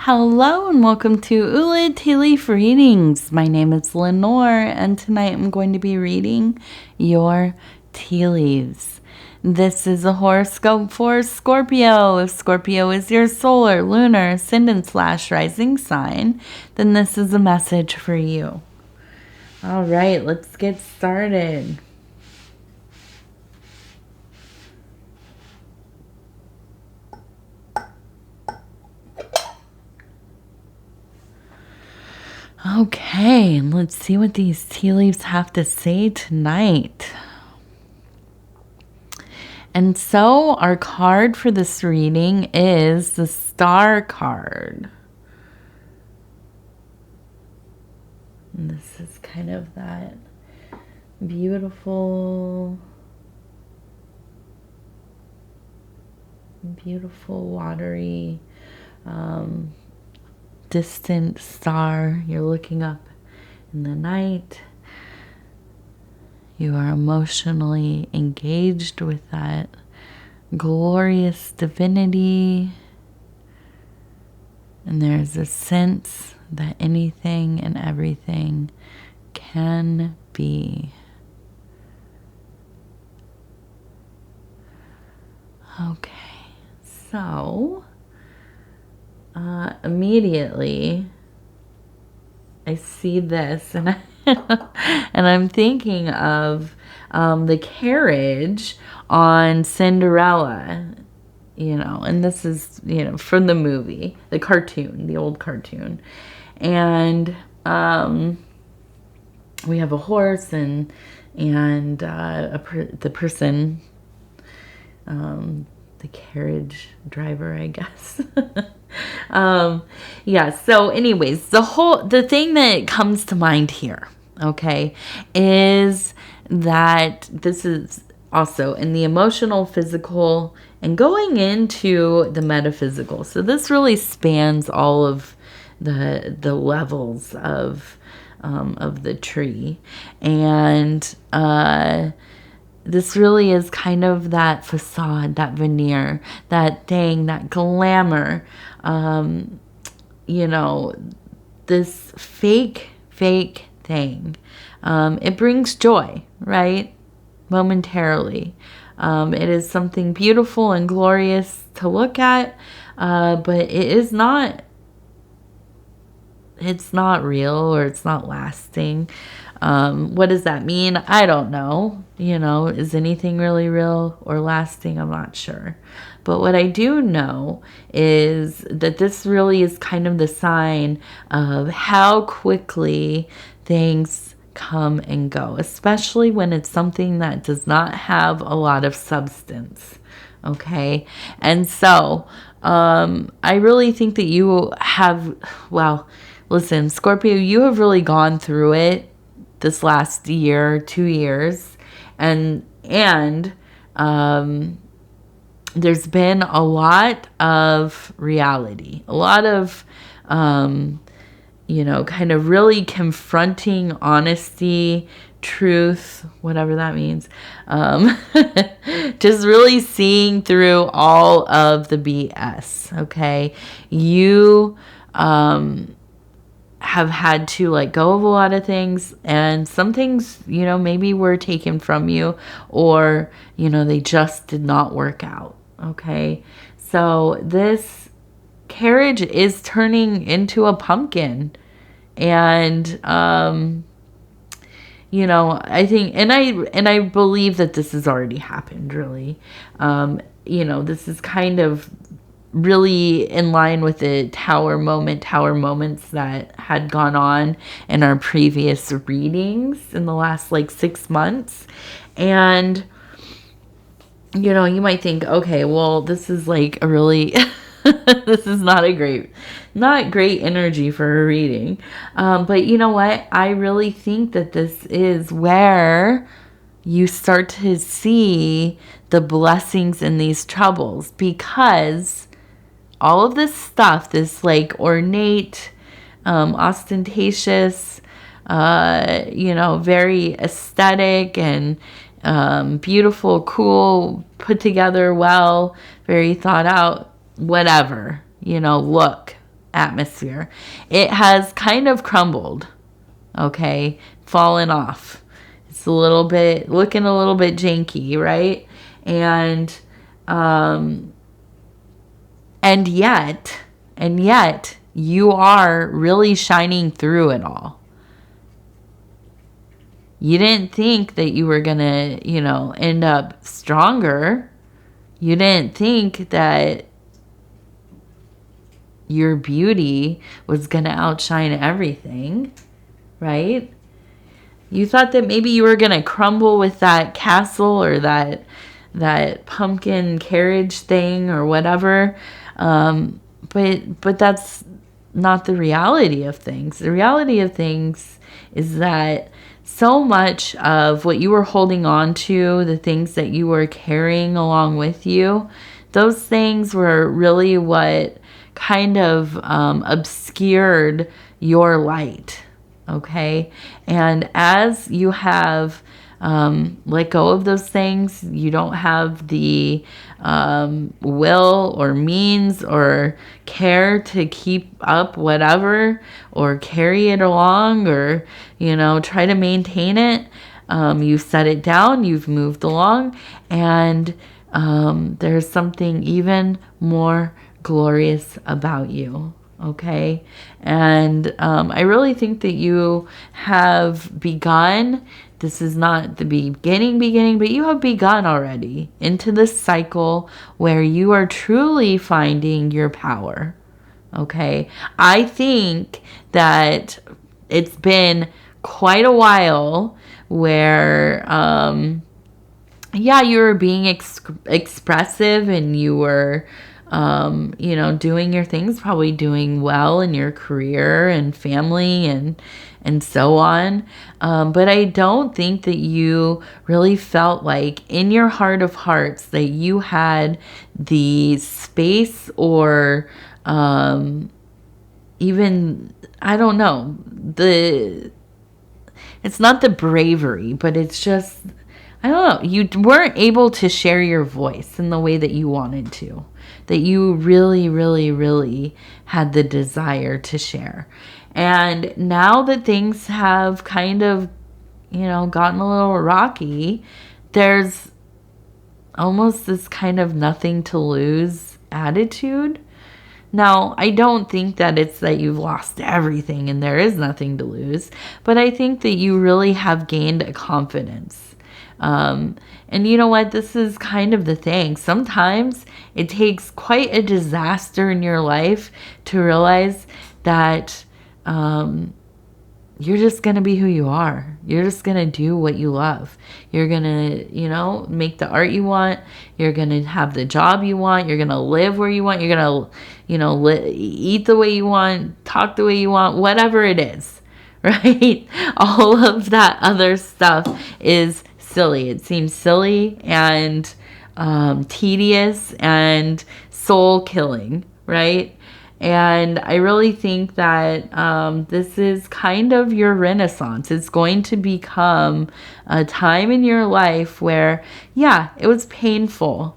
Hello and welcome to Ula Tea Leaf Readings. My name is Lenor and tonight I'm going to be reading your tea leaves. This is a horoscope for Scorpio. If Scorpio is your solar, lunar, ascendant / rising sign, then this is a message for you. All right, let's get started. Okay, let's see what these tea leaves have to say tonight. And so our card for this reading is the Star card. And this is kind of that beautiful watery distant star. You're looking up in the night. You are emotionally engaged with that glorious divinity. And there's a sense that anything and everything can be. Okay, so immediately I see this and and I'm thinking of the carriage on Cinderella, and this is, from the movie, the cartoon, the old cartoon. And we have a horse and the person, the carriage driver, I guess. So anyways, the thing that comes to mind here, okay, is that this is also in the emotional, physical, and going into the metaphysical. So this really spans all of the levels of the tree. And this really is kind of that facade, that veneer, that thing, that glamour, this fake thing. It brings joy, right? Momentarily. It is something beautiful and glorious to look at, but it's not real, or it's not lasting. What does that mean? I don't know. Is anything really real or lasting? I'm not sure. But what I do know is that this really is kind of the sign of how quickly things come and go, especially when it's something that does not have a lot of substance. Okay. And so, I really think that you have, listen, Scorpio, you have really gone through it this last year, 2 years, and there's been a lot of reality, a lot of kind of really confronting honesty, truth, whatever that means. Just really seeing through all of the BS. Okay, you have had to let go of a lot of things, and some things, maybe were taken from you, or, they just did not work out. Okay. So this carriage is turning into a pumpkin, and, I think, and I believe that this has already happened, really. This is kind of really in line with the tower moments that had gone on in our previous readings in the last 6 months. And you might think, okay, well, this is a really this is not great energy for a reading, but you know what, I really think that this is where you start to see the blessings in these troubles, because all of this stuff, this ornate, ostentatious, very aesthetic and beautiful, cool, put together well, very thought out, whatever, look atmosphere. It has kind of crumbled, okay? Fallen off. It's a little bit, looking a little bit janky, right? And yet you are really shining through it all. You didn't think that you were going to, end up stronger. You didn't think that your beauty was going to outshine everything, right? You thought that maybe you were going to crumble with that castle or that pumpkin carriage thing or whatever. But that's not the reality of things. The reality of things is that so much of what you were holding on to, the things that you were carrying along with you, those things were really what kind of obscured your light, okay? And as you have let go of those things, you don't have the will or means or care to keep up whatever or carry it along or, try to maintain it. You've set it down, you've moved along, and there's something even more glorious about you. Okay. And I really think that you have begun. This is not the beginning, but you have begun already into this cycle where you are truly finding your power. Okay. I think that it's been quite a while where, you were being expressive and you were, doing your things, probably doing well in your career and family and so on. But I don't think that you really felt like in your heart of hearts that you had the space or even, I don't know, it's not the bravery, but it's just, I don't know, you weren't able to share your voice in the way that you wanted to, that you really, really, really had the desire to share. And now that things have kind of, gotten a little rocky, there's almost this kind of nothing to lose attitude. Now, I don't think that it's that you've lost everything and there is nothing to lose, but I think that you really have gained a confidence. And you know what? This is kind of the thing. Sometimes it takes quite a disaster in your life to realize that you're just going to be who you are. You're just going to do what you love. You're going to, make the art you want. You're going to have the job you want. You're going to live where you want. You're going to, eat the way you want, talk the way you want, whatever it is, right? All of that other stuff is silly. It seems silly and tedious and soul killing, right? And I really think that this is kind of your renaissance. It's going to become a time in your life where, it was painful.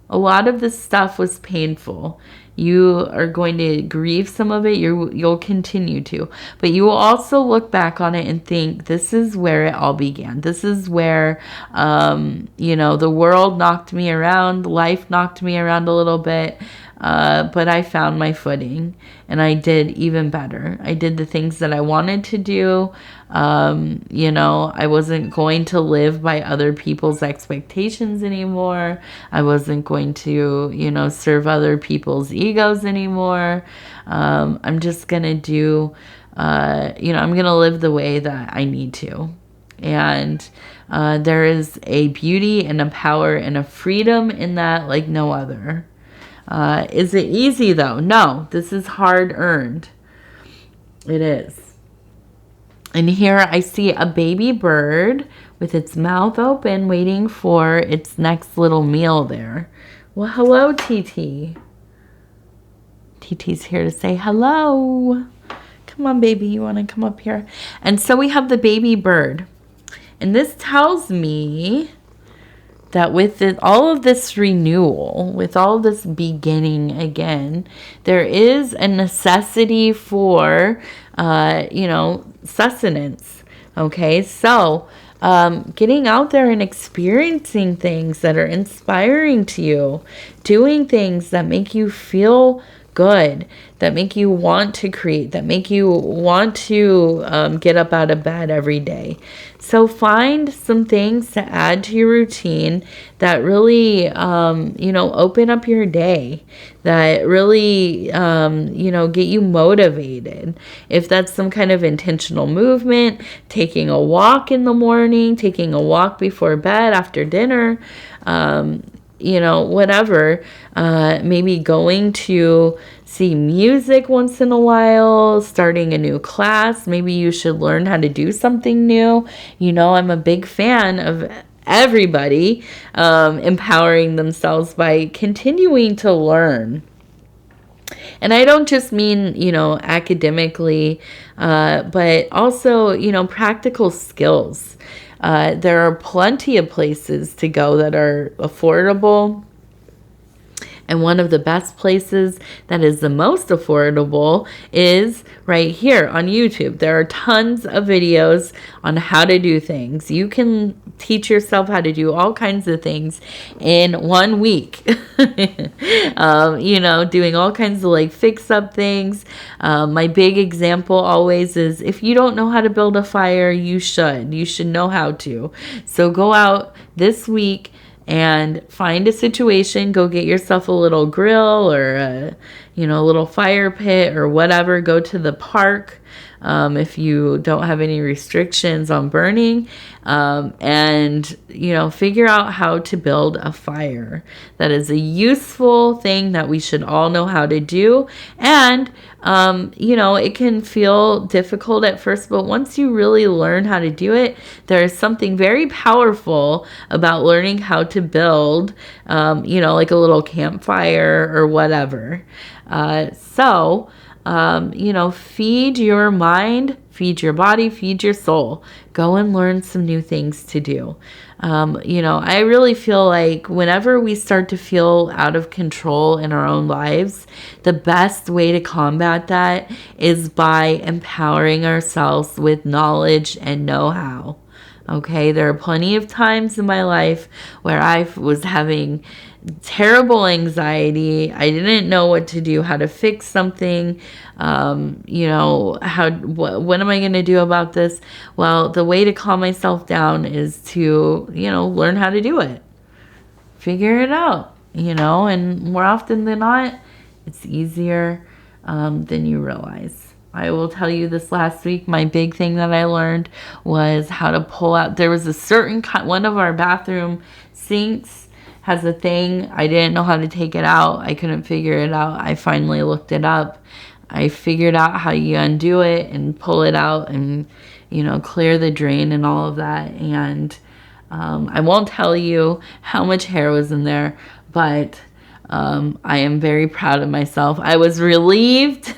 A lot of this stuff was painful. You are going to grieve some of it. You'll continue to. But you will also look back on it and think, this is where it all began. This is where, the world knocked me around. Life knocked me around a little bit. But I found my footing and I did even better. I did the things that I wanted to do. I wasn't going to live by other people's expectations anymore. I wasn't going to, serve other people's egos anymore. I'm just going to do, I'm going to live the way that I need to. And there is a beauty and a power and a freedom in that like no other. Is it easy though? No, this is hard earned. It is. And here I see a baby bird with its mouth open waiting for its next little meal there. Well, hello, TT. TT's here to say hello. Come on, baby. You want to come up here? And so we have the baby bird. And this tells me that with all of this renewal, with all of this beginning again, there is a necessity for, sustenance. Okay, so getting out there and experiencing things that are inspiring to you, doing things that make you feel good, that make you want to create, that make you want to get up out of bed every day. So find some things to add to your routine that really, open up your day, that really, get you motivated. If that's some kind of intentional movement, taking a walk in the morning, taking a walk before bed, after dinner, whatever, maybe going to see music once in a while, starting a new class. Maybe you should learn how to do something new. I'm a big fan of everybody empowering themselves by continuing to learn. And I don't just mean, academically, but also, practical skills. There are plenty of places to go that are affordable. And one of the best places that is the most affordable is right here on YouTube. There are tons of videos on how to do things. You can teach yourself how to do all kinds of things in 1 week. Doing all kinds of fix up things. My big example always is, if you don't know how to build a fire, you should know how to. So go out this week and find a situation. Go get yourself a little grill or a little fire pit or whatever. Go to the park if you don't have any restrictions on burning, and figure out how to build a fire. That is a useful thing that we should all know how to do. And it can feel difficult at first, but once you really learn how to do it, there's something very powerful about learning how to build, like a little campfire or whatever. Feed your mind, feed your body, feed your soul. Go and learn some new things to do. I really feel like whenever we start to feel out of control in our own lives, the best way to combat that is by empowering ourselves with knowledge and know-how. Okay, there are plenty of times in my life where I was having terrible anxiety. I didn't know what to do, how to fix something. What am I going to do about this? Well, the way to calm myself down is to, learn how to do it. Figure it out, and more often than not, it's easier than you realize. I will tell you, this last week, my big thing that I learned was how to pull out. There was a certain one of our bathroom sinks has a thing. I didn't know how to take it out. I couldn't figure it out. I finally looked it up. I figured out how you undo it and pull it out and, clear the drain and all of that. And I won't tell you how much hair was in there, but I am very proud of myself. I was relieved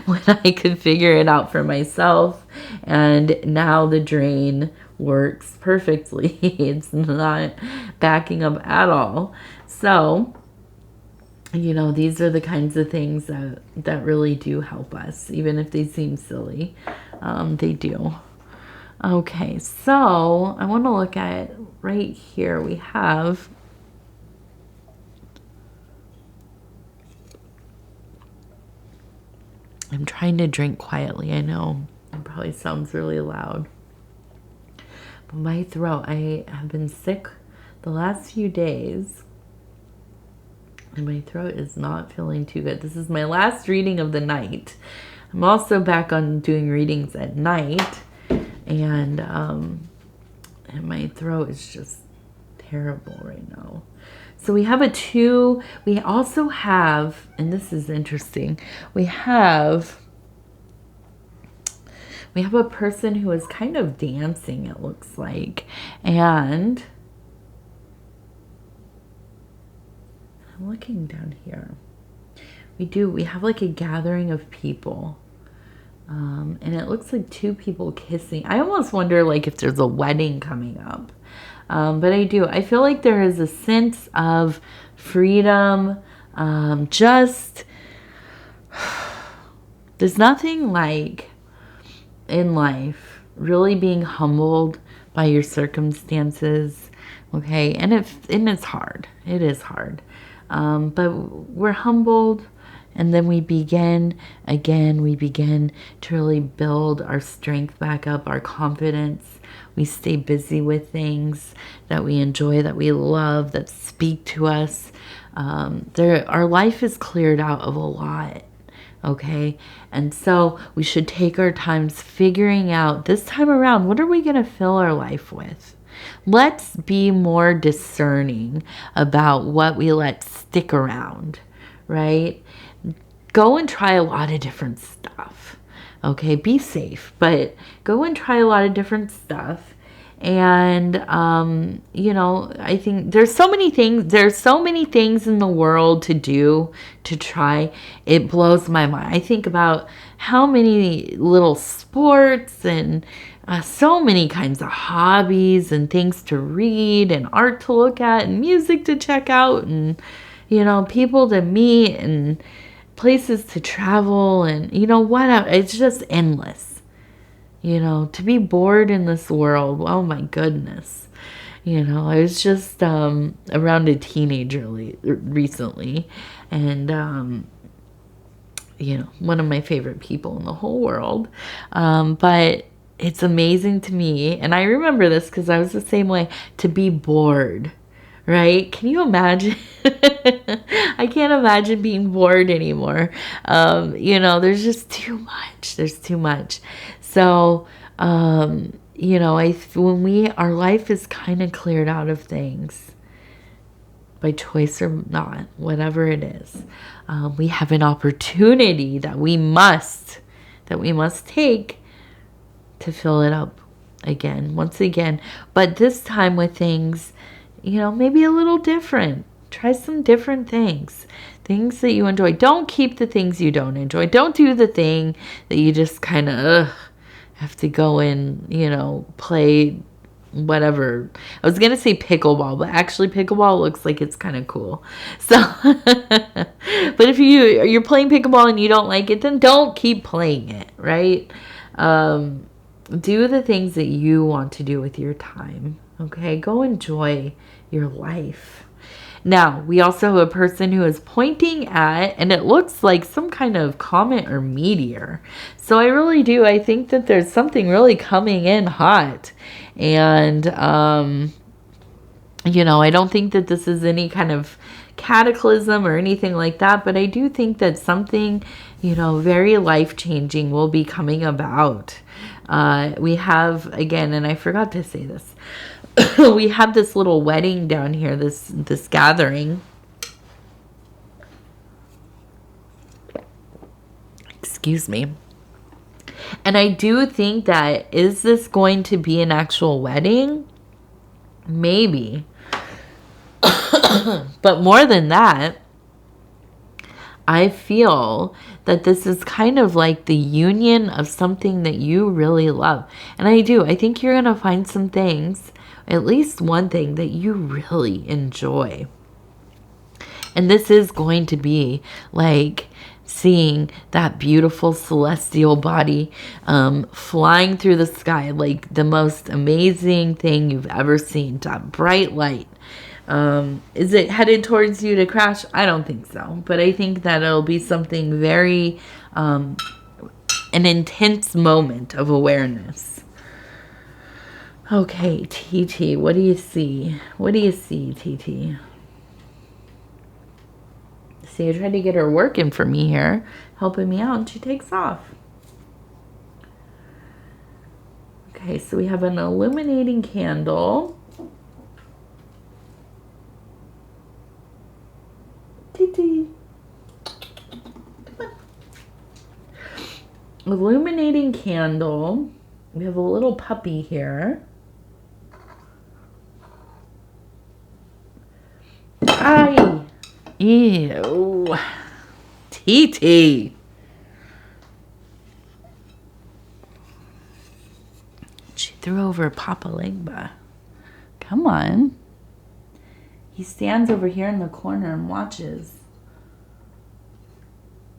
when I could figure it out for myself. And now the drain works perfectly. It's not backing up at all. So, these are the kinds of things that really do help us, even if they seem silly. They do. Okay, so I want to look at right here. We have I'm trying to drink quietly. I know it probably sounds really loud. But my throat, I have been sick the last few days. And my throat is not feeling too good. This is my last reading of the night. I'm also back on doing readings at night. And my throat is just terrible right now. So we have we also have, and this is interesting, we have a person who is kind of dancing, it looks like, and I'm looking down here. We have like a gathering of people, and it looks like two people kissing. I almost wonder if there's a wedding coming up. But I feel like there is a sense of freedom. Just, there's nothing like in life really being humbled by your circumstances. Okay. And it's hard. It is hard. But we're humbled. And then we begin to really build our strength back up, our confidence. We stay busy with things that we enjoy, that we love, that speak to us. Our life is cleared out of a lot, okay? And so we should take our times figuring out this time around, what are we going to fill our life with? Let's be more discerning about what we let stick around, right? Go and try a lot of different stuff. Okay, be safe, but go and try a lot of different stuff. And, you know, I think there's so many things in the world to do, to try. It blows my mind. I think about how many little sports and so many kinds of hobbies and things to read and art to look at and music to check out and, you know, people to meet and places to travel and, you know, what, it's just endless. You know, to be bored in this world, oh my goodness. You know, I was just around a teenager recently, and you know, one of my favorite people in the whole world. But it's amazing to me, and I remember this because I was the same way, to be bored. Right? Can you imagine? I can't imagine being bored anymore. You know, there's just too much. There's too much. So, you know, our life is kind of cleared out of things, by choice or not, whatever it is, we have an opportunity that we must take to fill it up once again. But this time with things, you know, maybe a little different. Try some different things that you enjoy. Don't keep the things you don't enjoy. Don't do the thing that you just kind of have to go and, you know, play whatever. I was going to say pickleball, but actually pickleball looks like it's kind of cool. So, but if you're playing pickleball and you don't like it, then don't keep playing it, right? Do the things that you want to do with your time. Okay, go enjoy your life. Now, we also have a person who is pointing at, and it looks like some kind of comet or meteor. So I think that there's something really coming in hot. And, you know, I don't think that this is any kind of cataclysm or anything like that, but I do think that something, you know, very life-changing will be coming about. We have, again, and I forgot to say this, we have this little wedding down here, this gathering. Excuse me. And I do think that, is this going to be an actual wedding? Maybe. But more than that, I feel that this is kind of like the union of something that you really love. And I think you're going to find some things, at least one thing that you really enjoy. And this is going to be like seeing that beautiful celestial body flying through the sky, like the most amazing thing you've ever seen. That bright light. Is it headed towards you to crash? I don't think so. But I think that it'll be something very, an intense moment of awareness. Okay, TT, what do you see? What do you see, TT? See, I tried to get her working for me here, helping me out, and she takes off. Okay, so we have an illuminating candle. TT. Come on. Illuminating candle. We have a little puppy here. Hi. Ew. TT. She threw over Papa Legba. Come on. He stands over here in the corner and watches.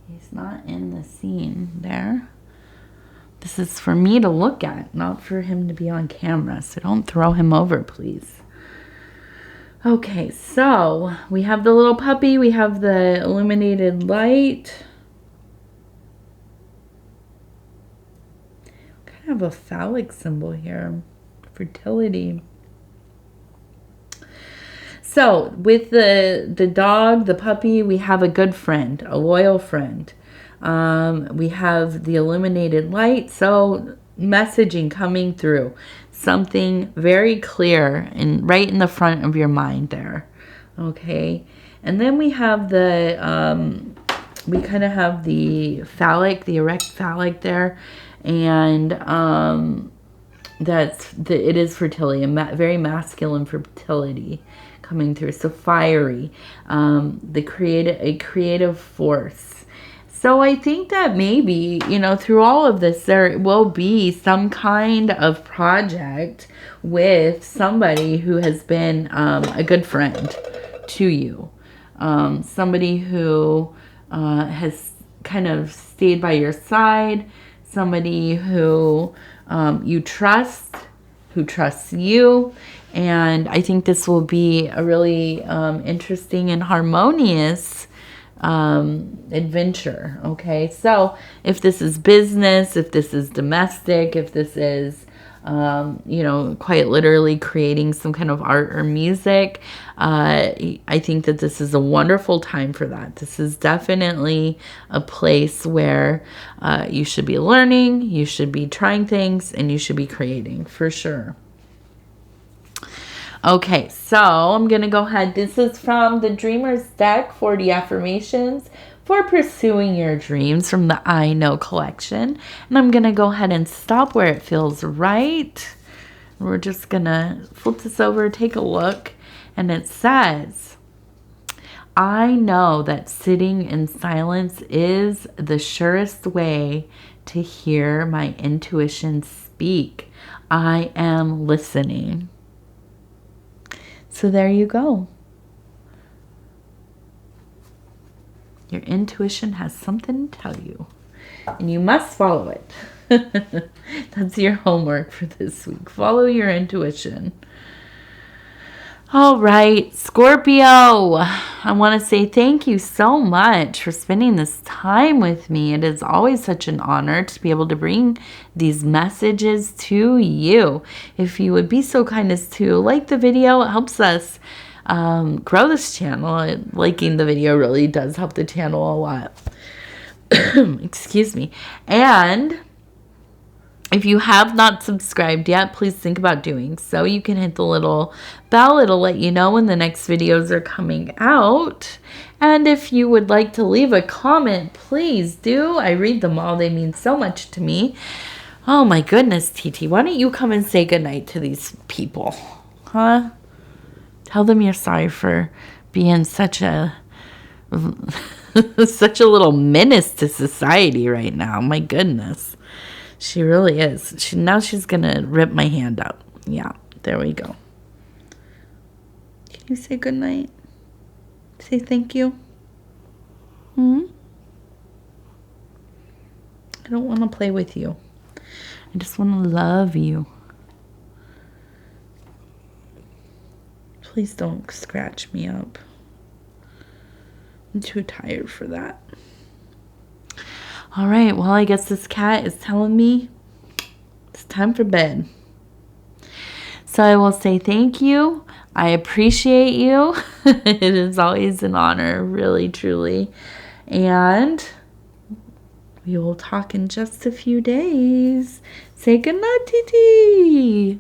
He's not in the scene there. This is for me to look at, not for him to be on camera. So don't throw him over, please. Okay, so we have the little puppy. We have the illuminated light. Kind of a phallic symbol here. Fertility. So with the dog, the puppy, we have a good friend, a loyal friend. We have the illuminated light. So messaging coming through. Something very clear and right in the front of your mind there. Okay. And then we have we kind of have the phallic, the erect phallic there. And it is fertility, very masculine fertility coming through. So fiery, a creative force. So I think that maybe, through all of this, there will be some kind of project with somebody who has been a good friend to you. Somebody who has kind of stayed by your side. Somebody who you trust, who trusts you. And I think this will be a really interesting and harmonious adventure. Okay, so if this is business, if this is domestic, if this is quite literally creating some kind of art or music, I think that this is a wonderful time for that. This is definitely a place where you should be learning, you should be trying things, and you should be creating for sure. Okay, so I'm going to go ahead. This is from the Dreamer's Deck, 40 Affirmations for Pursuing Your Dreams from the I Know collection. And I'm going to go ahead and stop where it feels right. We're just going to flip this over, take a look. And it says, I know that sitting in silence is the surest way to hear my intuition speak. I am listening. So there you go. Your intuition has something to tell you, and you must follow it. That's your homework for this week. Follow your intuition. All right, Scorpio, I want to say thank you so much for spending this time with me. It is always such an honor to be able to bring these messages to you. If you would be so kind as to like the video, it helps us grow this channel. Liking the video really does help the channel a lot. Excuse me. And if you have not subscribed yet, please think about doing so. You can hit the little bell. It'll let you know when the next videos are coming out. And if you would like to leave a comment, please do. I read them all. They mean so much to me. Oh my goodness, TT. Why don't you come and say goodnight to these people? Huh? Tell them you're sorry for being such a little menace to society right now. My goodness. She really is. Now she's going to rip my hand up. Yeah, there we go. Can you say goodnight? Say thank you? I don't want to play with you. I just want to love you. Please don't scratch me up. I'm too tired for that. All right, well, I guess this cat is telling me it's time for bed. So I will say thank you. I appreciate you. It is always an honor, really, truly. And we will talk in just a few days. Say goodnight, TT.